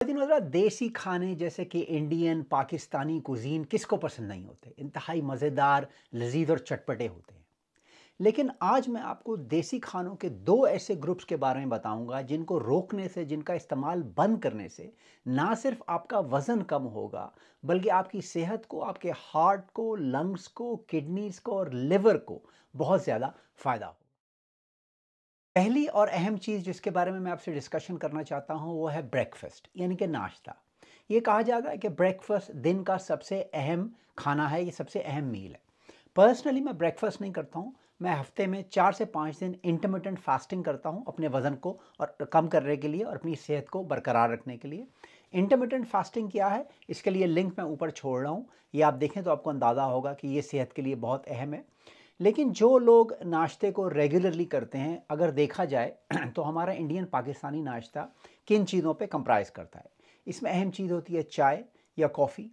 दिनों रात देसी खाने जैसे कि इंडियन, पाकिस्तानी कुज़ीन किसको पसंद नहीं होते? इंतहाई मज़ेदार, लज़ीज़ और चटपटे होते हैं। लेकिन आज मैं आपको देसी खानों के 2 ऐसे ग्रुप्स के बारे में बताऊँगा जिनको रोकने से, जिनका इस्तेमाल बंद करने से ना सिर्फ़ आपका वज़न कम होगा, बल्कि आपकी सेहत को, आपके हार्ट को, लंग्स को, किडनीज़ को और लिवर को बहुत ज़्यादा फ़ायदा हो। पहली और अहम चीज़ जिसके बारे में मैं आपसे डिस्कशन करना चाहता हूँ वो है ब्रेकफास्ट यानी कि नाश्ता। ये कहा जाता है कि ब्रेकफास्ट दिन का सबसे अहम खाना है, ये सबसे अहम मील है। पर्सनली मैं ब्रेकफास्ट नहीं करता हूँ। मैं हफ्ते में 4 से 5 दिन इंटरमिटेंट फास्टिंग करता हूँ अपने वज़न को और कम करने के लिए और अपनी सेहत को बरकरार रखने के लिए। इंटरमिटेंट फास्टिंग क्या है, इसके लिए लिंक मैं ऊपर छोड़ रहा हूँ। ये आप देखें तो आपको अंदाज़ा होगा कि ये सेहत के लिए बहुत अहम है। लेकिन जो लोग नाश्ते को रेगुलरली करते हैं, अगर देखा जाए तो हमारा इंडियन पाकिस्तानी नाश्ता किन चीज़ों पे कंप्राइज़ करता है। इसमें अहम चीज़ होती है चाय या कॉफ़ी।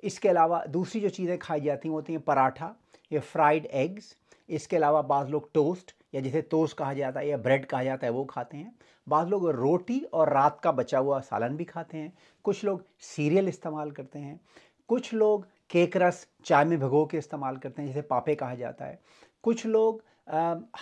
इसके अलावा दूसरी जो चीज़ें खाई जाती हैं होती हैं पराठा या फ्राइड एग्स। इसके अलावा बाज़ लोग टोस्ट या जिसे टोस्ट कहा जाता है या ब्रेड कहा जाता है वो खाते हैं। बाज़ लोग रोटी और रात का बचा हुआ सालन भी खाते हैं। कुछ लोग सीरियल इस्तेमाल करते हैं। कुछ लोग केक रस चाय में भिगो के इस्तेमाल करते हैं जिसे पापे कहा जाता है। कुछ लोग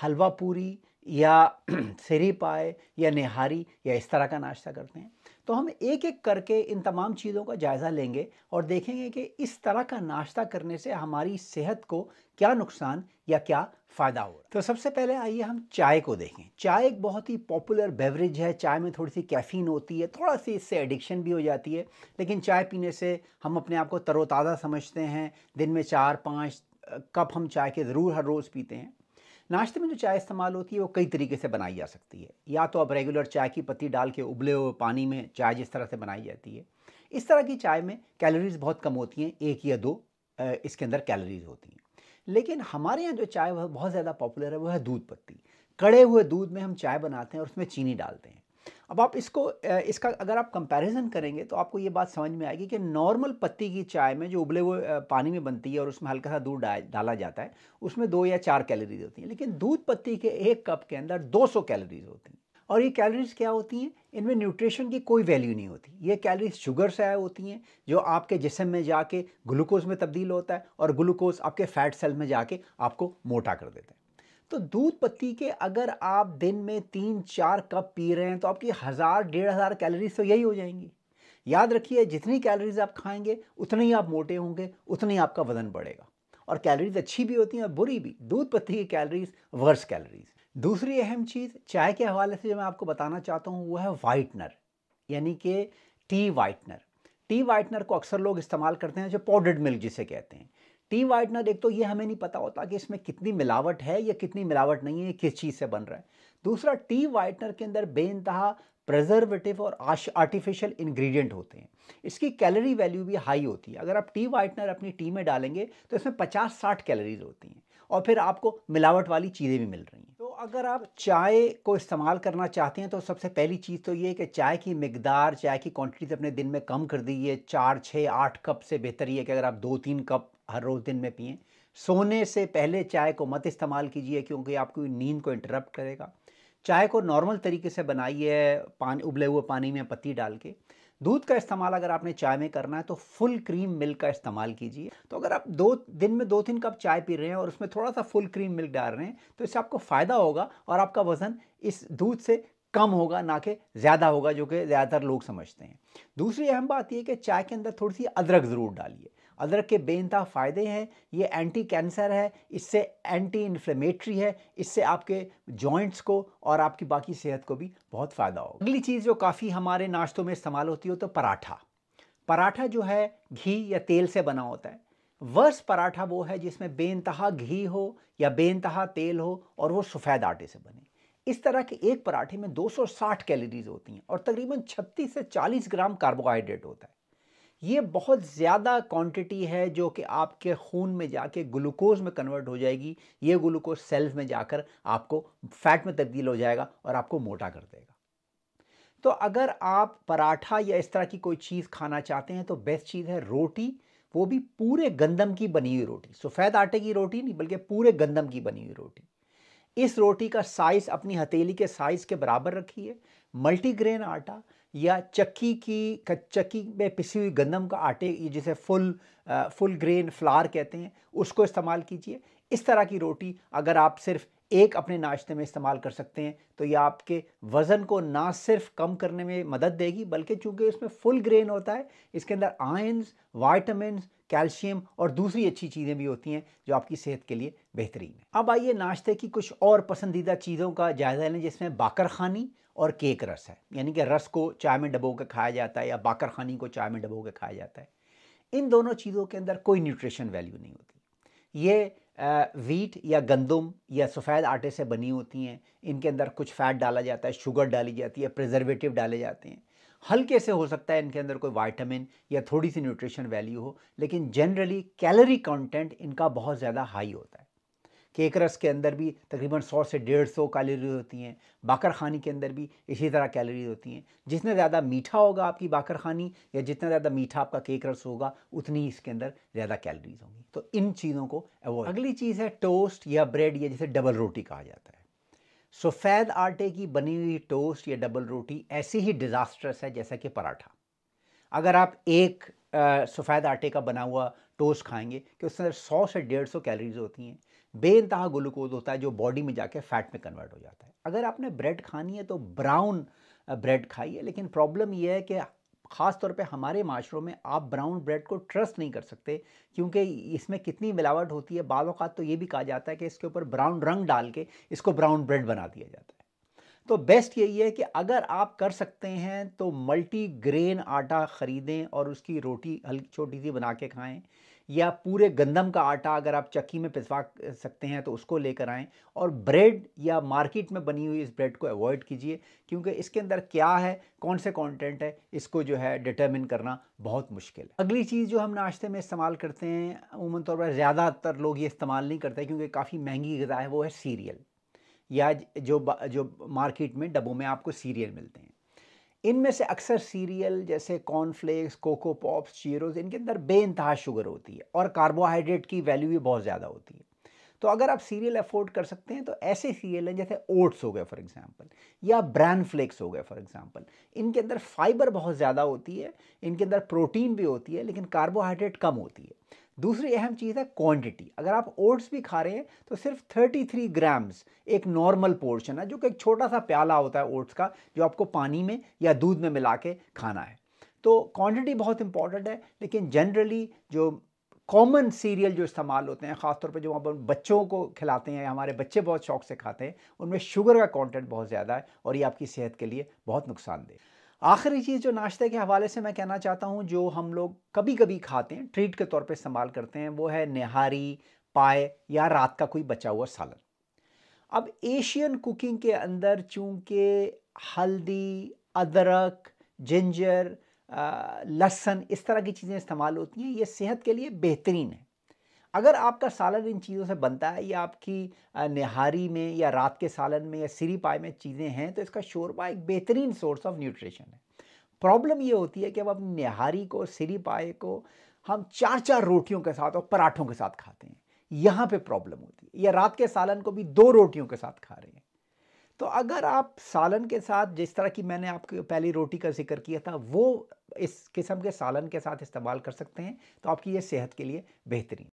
हलवा पूरी या सेरी पाए या निहारी या इस तरह का नाश्ता करते हैं। तो हम एक-एक करके इन तमाम चीज़ों का जायज़ा लेंगे और देखेंगे कि इस तरह का नाश्ता करने से हमारी सेहत को क्या नुकसान या क्या फ़ायदा हो रहा है। तो सबसे पहले आइए हम चाय को देखें। चाय एक बहुत ही पॉपुलर बेवरेज है। चाय में थोड़ी-सी कैफ़ीन होती है, थोड़ा-सी इससे एडिक्शन भी हो जाती है। लेकिन चाय पीने से हम अपने आप को तरोताज़ा समझते हैं। दिन में 4-5 कप हम चाय के ज़रूर हर रोज़ पीते हैं। नाश्ते में जो चाय इस्तेमाल होती है वो कई तरीके से बनाई जा सकती है। या तो आप रेगुलर चाय की पत्ती डाल के उबले हुए पानी में चाय जिस तरह से बनाई जाती है, इस तरह की चाय में कैलोरीज बहुत कम होती हैं, 1 या 2 इसके अंदर कैलोरीज होती हैं। लेकिन हमारे यहाँ जो चाय वह बहुत ज़्यादा पॉपुलर है वो है दूध पत्ती। कड़े हुए दूध में हम चाय बनाते हैं और उसमें चीनी डालते हैं। अब आप इसका अगर आप कंपैरिजन करेंगे तो आपको ये बात समझ में आएगी कि नॉर्मल पत्ती की चाय में जो उबले हुए पानी में बनती है और उसमें हल्का सा दूध डाला जाता है, उसमें 2 या 4 कैलोरीज होती हैं। लेकिन दूध पत्ती के 1 कप के अंदर 200 कैलोरीज होती हैं। और ये कैलोरीज क्या होती हैं? इनमें न्यूट्रिशन की कोई वैल्यू नहीं होती। ये कैलोरीज शुगर से आए होती हैं जो आपके जिस्म में जाके ग्लूकोज में तब्दील होता है और ग्लूकोज आपके फैट सेल में जाके आपको मोटा कर देता है। तो दूध पत्ती के अगर आप दिन में 3-4 कप पी रहे हैं तो आपकी 1000-1500 कैलोरीज तो यही हो जाएंगी। याद रखिए जितनी कैलोरीज आप खाएंगे उतने ही आप मोटे होंगे, उतने ही आपका वजन बढ़ेगा। और कैलोरीज अच्छी भी होती हैं और बुरी भी। दूध पत्ती की कैलोरीज वर्स कैलोरीज। दूसरी अहम चीज़ चाय के हवाले से जो मैं आपको बताना चाहता हूँ वो है वाइटनर, यानी कि टी वाइटनर। टी वाइटनर को अक्सर लोग इस्तेमाल करते हैं जो पाउडर्ड मिल्क जिसे कहते हैं। टी वाइटनर एक तो ये हमें नहीं पता होता कि इसमें कितनी मिलावट है या कितनी मिलावट नहीं है, किस चीज़ से बन रहा है। दूसरा, टी वाइटनर के अंदर बेइंतहा प्रिजर्वेटिव और आर्टिफिशियल इंग्रेडिएंट होते हैं। इसकी कैलोरी वैल्यू भी हाई होती है। अगर आप टी वाइटनर अपनी टी में डालेंगे तो इसमें 50-60 कैलोरीज होती हैं और फिर आपको मिलावट वाली चीज़ें भी मिल रही हैं। तो अगर आप चाय को इस्तेमाल करना चाहते हैं तो सबसे पहली चीज़ तो ये है कि चाय की मिकदार, चाय की क्वांटिटी अपने दिन में कम कर दीजिए। 4-6-8 कप से बेहतर ये है कि अगर आप 2-3 कप हर रोज़ दिन में पिएँ। सोने से पहले चाय को मत इस्तेमाल कीजिए क्योंकि आपकी नींद को इंटरप्ट करेगा। चाय को नॉर्मल तरीके से बनाइए, पानी उबले हुए पानी में पत्ती डाल के। दूध का इस्तेमाल अगर आपने चाय में करना है तो फुल क्रीम मिल्क का इस्तेमाल कीजिए। तो अगर आप 2 दिन में 2-3 कप चाय पी रहे हैं और उसमें थोड़ा-सा फुल क्रीम मिल्क डाल रहे हैं, तो इससे आपको फ़ायदा होगा और आपका वज़न इस दूध से कम होगा, ना कि ज़्यादा होगा, जो कि ज़्यादातर लोग समझते हैं। दूसरी अहम बात ये है कि चाय के अंदर थोड़ी-सी अदरक ज़रूर डालिए। अदरक के बेइंतहा फ़ायदे हैं। ये एंटी कैंसर है, इससे एंटी इन्फ्लेमेटरी है, इससे आपके जॉइंट्स को और आपकी बाकी सेहत को भी बहुत फ़ायदा होगा। अगली चीज़ जो काफ़ी हमारे नाश्तों में इस्तेमाल होती है तो पराठा। पराठा जो है घी या तेल से बना होता है। वर्स्ट पराठा वो है जिसमें बेइंतहा घी हो या बेइंतहा तेल हो और वो सफ़ेद आटे से बने। इस तरह के एक पराठे में 260 कैलोरीज होती हैं और तकरीबन 36 से 40 ग्राम कार्बोहाइड्रेट होता है। ये बहुत ज़्यादा क्वांटिटी है जो कि आपके खून में जाके ग्लूकोज में कन्वर्ट हो जाएगी। ये ग्लूकोज सेल्स में जाकर आपको फैट में तब्दील हो जाएगा और आपको मोटा कर देगा। तो अगर आप पराठा या इस तरह की कोई चीज़ खाना चाहते हैं तो बेस्ट चीज़ है रोटी, वो भी पूरे गंदम की बनी हुई रोटी। सफ़ेद आटे की रोटी नहीं बल्कि पूरे गंदम की बनी हुई रोटी। इस रोटी का साइज़ अपनी हथेली के साइज़ के बराबर रखिए। मल्टीग्रेन आटा या चक्की में पिसी हुई गंदम का आटे, जिसे फुल ग्रेन फ्लावर कहते हैं, उसको इस्तेमाल कीजिए। इस तरह की रोटी अगर आप सिर्फ एक अपने नाश्ते में इस्तेमाल कर सकते हैं तो यह आपके वज़न को ना सिर्फ कम करने में मदद देगी, बल्कि चूंकि इसमें फुल ग्रेन होता है, इसके अंदर आयंस, वाइटामिन्स, कैल्शियम और दूसरी अच्छी चीज़ें भी होती हैं जो आपकी सेहत के लिए बेहतरीन है। अब आइए नाश्ते की कुछ और पसंदीदा चीज़ों का जायज़ा लें, जिसमें बाकरखानी और केक रस है। यानी कि रस को चाय में डबो के खाया जाता है या बाकरखानी को चाय में डबो के खाया जाता है। इन दोनों चीज़ों के अंदर कोई न्यूट्रिशन वैल्यू नहीं होती। ये वीट या गंदम या सफ़ेद आटे से बनी होती हैं। इनके अंदर कुछ फ़ैट डाला जाता है, शुगर डाली जाती है, प्रिजर्वेटिव डाले जाते हैं। हल्के से हो सकता है इनके अंदर कोई विटामिन या थोड़ी सी न्यूट्रिशन वैल्यू हो, लेकिन जनरली कैलोरी कंटेंट इनका बहुत ज़्यादा हाई होता है। केक रस के अंदर भी तकरीबन 100 से 150 कैलोरी होती हैं। बाकरखानी के अंदर भी इसी तरह कैलोरी होती हैं। जितना ज़्यादा मीठा होगा आपकी बाकरखानी या जितना ज़्यादा मीठा आपका केक रस होगा, उतनी ही इसके अंदर ज़्यादा कैलोरीज होंगी। तो इन चीज़ों को अवॉइड। अगली चीज़ है टोस्ट या ब्रेड, या जिसे डबल रोटी कहा जाता है। सफ़ेद आटे की बनी हुई टोस्ट या डबल रोटी ऐसी ही डिज़ास्ट्रस है जैसा कि पराठा। अगर आप एक सफ़ेद आटे का बना हुआ टोस्ट खाएंगे कि उसके अंदर 100 से 150 कैलोरीज होती हैं, बेइंतहा ग्लूकोज होता है जो बॉडी में जाके फैट में कन्वर्ट हो जाता है। अगर आपने ब्रेड खानी है तो ब्राउन ब्रेड खाइए, लेकिन प्रॉब्लम यह है कि ख़ास तौर पे हमारे माशरों में आप ब्राउन ब्रेड को ट्रस्ट नहीं कर सकते, क्योंकि इसमें कितनी मिलावट होती है। बाज़ औक़ात तो ये भी कहा जाता है कि इसके ऊपर ब्राउन रंग डाल के इसको ब्राउन ब्रेड बना दिया जाता है। तो बेस्ट यही है कि अगर आप कर सकते हैं तो मल्टी ग्रेन आटा ख़रीदें और उसकी रोटी हल्की छोटी सी बना के खाएं, या पूरे गंदम का आटा अगर आप चक्की में पिसवा सकते हैं तो उसको लेकर आएं। और ब्रेड या मार्केट में बनी हुई इस ब्रेड को अवॉइड कीजिए, क्योंकि इसके अंदर क्या है, कौन से कंटेंट है, इसको जो है डिटरमिन करना बहुत मुश्किल है। अगली चीज़ जो हम नाश्ते में इस्तेमाल करते हैं, अमूमन तौर पर ज़्यादातर लोग ये इस्तेमाल नहीं करते क्योंकि काफ़ी महंगी ग़िज़ा है, वो है सीरियल, या जो मार्केट में डब्बों में आपको सीरियल मिलते हैं। इनमें से अक्सर सीरियल जैसे कॉर्नफ्लेक्स, कोको पॉप्स, चीरोज़, इनके अंदर बेइंतहा शुगर होती है और कार्बोहाइड्रेट की वैल्यू भी बहुत ज़्यादा होती है। तो अगर आप सीरियल अफोर्ड कर सकते हैं तो ऐसे सीरियल हैं जैसे ओट्स हो गए फॉर एग्जांपल, या ब्रान फ्लेक्स हो गए फॉर एग्जांपल। इनके अंदर फाइबर बहुत ज़्यादा होती है, इनके अंदर प्रोटीन भी होती है, लेकिन कार्बोहाइड्रेट कम होती है। दूसरी अहम चीज़ है क्वांटिटी। अगर आप ओट्स भी खा रहे हैं तो सिर्फ 33 ग्राम्स एक नॉर्मल पोर्शन है, जो कि एक छोटा सा प्याला होता है ओट्स का, जो आपको पानी में या दूध में मिला के खाना है। तो क्वांटिटी बहुत इंपॉर्टेंट है, लेकिन जनरली जो कॉमन सीरियल जो इस्तेमाल होते हैं, ख़ासतौर पे जो हम बच्चों को खिलाते हैं, हमारे बच्चे बहुत शौक से खाते हैं, उनमें शुगर का कंटेंट बहुत ज़्यादा है और ये आपकी सेहत के लिए बहुत नुकसानदेह। आखिरी चीज़ जो नाश्ते के हवाले से मैं कहना चाहता हूँ, जो हम लोग कभी कभी खाते हैं, ट्रीट के तौर पे इस्तेमाल करते हैं, वो है निहारी, पाए या रात का कोई बचा हुआ सालन। अब एशियन कुकिंग के अंदर चूंकि हल्दी, अदरक, जिंजर, लहसुन, इस तरह की चीज़ें इस्तेमाल होती हैं, ये सेहत के लिए बेहतरीन है। अगर आपका सालन इन चीज़ों से बनता है, या आपकी निहारी में या रात के सालन में या सिरी पाए में चीज़ें हैं, तो इसका शोरबा एक बेहतरीन सोर्स ऑफ न्यूट्रिशन है। प्रॉब्लम ये होती है कि अब अपनी निहारी को, सिरी पाए को हम 4-4 रोटियों के साथ और पराठों के साथ खाते हैं। यहाँ पे प्रॉब्लम होती है। या रात के सालन को भी 2 रोटियों के साथ खा रहे हैं। तो अगर आप सालन के साथ, जिस तरह की मैंने आपको पहली रोटी का ज़िक्र किया था, वो इस किस्म के सालन के साथ इस्तेमाल कर सकते हैं, तो आपकी ये सेहत के लिए बेहतरीन।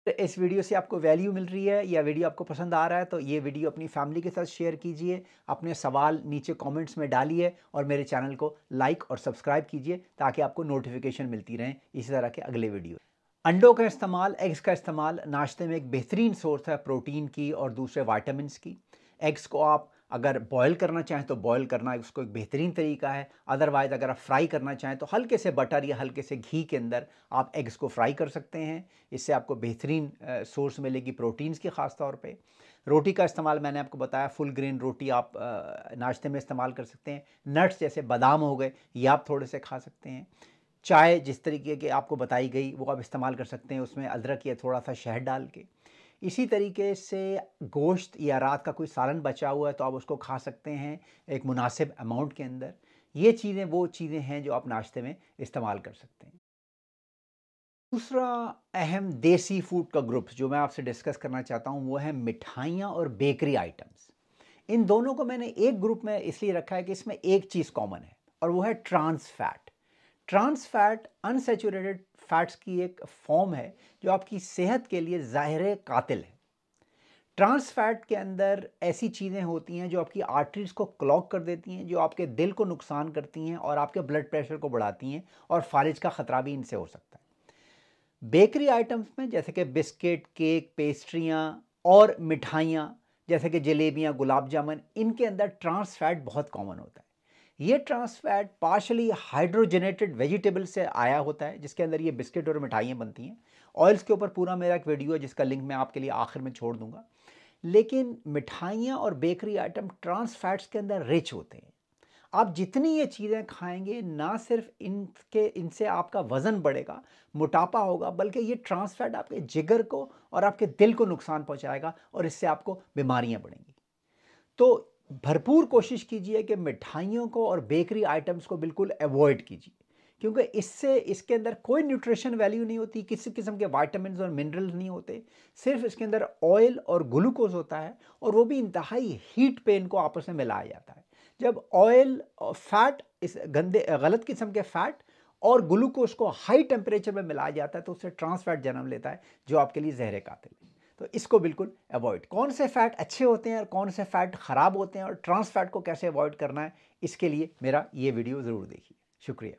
इस वीडियो से आपको वैल्यू मिल रही है या वीडियो आपको पसंद आ रहा है, तो ये वीडियो अपनी फैमिली के साथ शेयर कीजिए, अपने सवाल नीचे कमेंट्स में डालिए और मेरे चैनल को लाइक और सब्सक्राइब कीजिए, ताकि आपको नोटिफिकेशन मिलती रहें इसी तरह के अगले वीडियो। अंडों का इस्तेमाल, एग्स का इस्तेमाल नाश्ते में एक बेहतरीन सोर्स है प्रोटीन की और दूसरे वाइटामिन्स की। एग्स को आप अगर बॉयल करना चाहें तो बॉयल करना उसको एक बेहतरीन तरीका है। अदरवाइज़ अगर आप फ्राई करना चाहें तो हल्के से बटर या हल्के से घी के अंदर आप एग्स को फ्राई कर सकते हैं। इससे आपको बेहतरीन सोर्स मिलेगी प्रोटीन्स की। ख़ास तौर पे रोटी का इस्तेमाल मैंने आपको बताया, फुल ग्रेन रोटी आप नाश्ते में इस्तेमाल कर सकते हैं। नट्स जैसे बादाम हो गए, ये आप थोड़े से खा सकते हैं। चाय जिस तरीके की आपको बताई गई वो आप इस्तेमाल कर सकते हैं, उसमें अदरक या थोड़ा सा शहद डाल के। इसी तरीके से गोश्त या रात का कोई सालन बचा हुआ है तो आप उसको खा सकते हैं एक मुनासिब अमाउंट के अंदर। ये चीज़ें वो चीज़ें हैं जो आप नाश्ते में इस्तेमाल कर सकते हैं। दूसरा अहम देसी फूड का ग्रुप जो मैं आपसे डिस्कस करना चाहता हूँ वो है मिठाइयाँ और बेकरी आइटम्स। इन दोनों को मैंने एक ग्रुप में इसलिए रखा है कि इसमें एक चीज़ कॉमन है और वो है trans fat. Trans fat unsaturated fats की एक फॉर्म है जो आपकी सेहत के लिए ज़ाहिर कातिल है। ट्रांस फैट के अंदर ऐसी चीज़ें होती हैं जो आपकी आर्टरीज को क्लॉग कर देती हैं, जो आपके दिल को नुकसान करती हैं और आपके ब्लड प्रेशर को बढ़ाती हैं और फालिज का ख़तरा भी इनसे हो सकता है। बेकरी आइटम्स में जैसे कि बिस्किट, केक, पेस्ट्रियाँ और मिठाइयाँ जैसे कि जलेबियाँ, गुलाब जामुन, इनके अंदर ट्रांस फैट बहुत कॉमन होता है। ये trans fat partially hydrogenated vegetable से आया होता है जिसके अंदर ये बिस्किट और मिठाइयाँ बनती हैं। ऑयल्स के ऊपर पूरा मेरा एक वीडियो है जिसका लिंक मैं आपके लिए आखिर में छोड़ दूंगा। लेकिन मिठाइयाँ और बेकरी आइटम ट्रांस फैट्स के अंदर रिच होते हैं। आप जितनी ये चीज़ें खाएंगे ना सिर्फ इनसे आपका वज़न बढ़ेगा, मोटापा होगा, बल्कि ये ट्रांस फैट आपके जिगर को और आपके दिल को नुकसान पहुंचाएगा और इससे आपको बीमारियां बढ़ेंगी। तो भरपूर कोशिश कीजिए कि मिठाइयों को और बेकरी आइटम्स को बिल्कुल अवॉइड कीजिए, क्योंकि इससे इसके अंदर कोई न्यूट्रिशन वैल्यू नहीं होती, किसी किस्म के विटामिन्स और मिनरल्स नहीं होते। सिर्फ इसके अंदर ऑयल और ग्लूकोज होता है और वो भी इंतहाई हीट पे इनको आपस में मिलाया जाता है। जब ऑयल और फैट, इस गलत किस्म के फैट और ग्लूकोज को हाई टेम्परेचर में मिलाया जाता है तो उससे ट्रांस फैट जन्म लेता है जो आपके लिए जहर कातिल है। तो इसको बिल्कुल अवॉइड। कौन से फैट अच्छे होते हैं और कौन से फैट खराब होते हैं और ट्रांस फैट को कैसे अवॉइड करना है, इसके लिए मेरा ये वीडियो ज़रूर देखिए। शुक्रिया।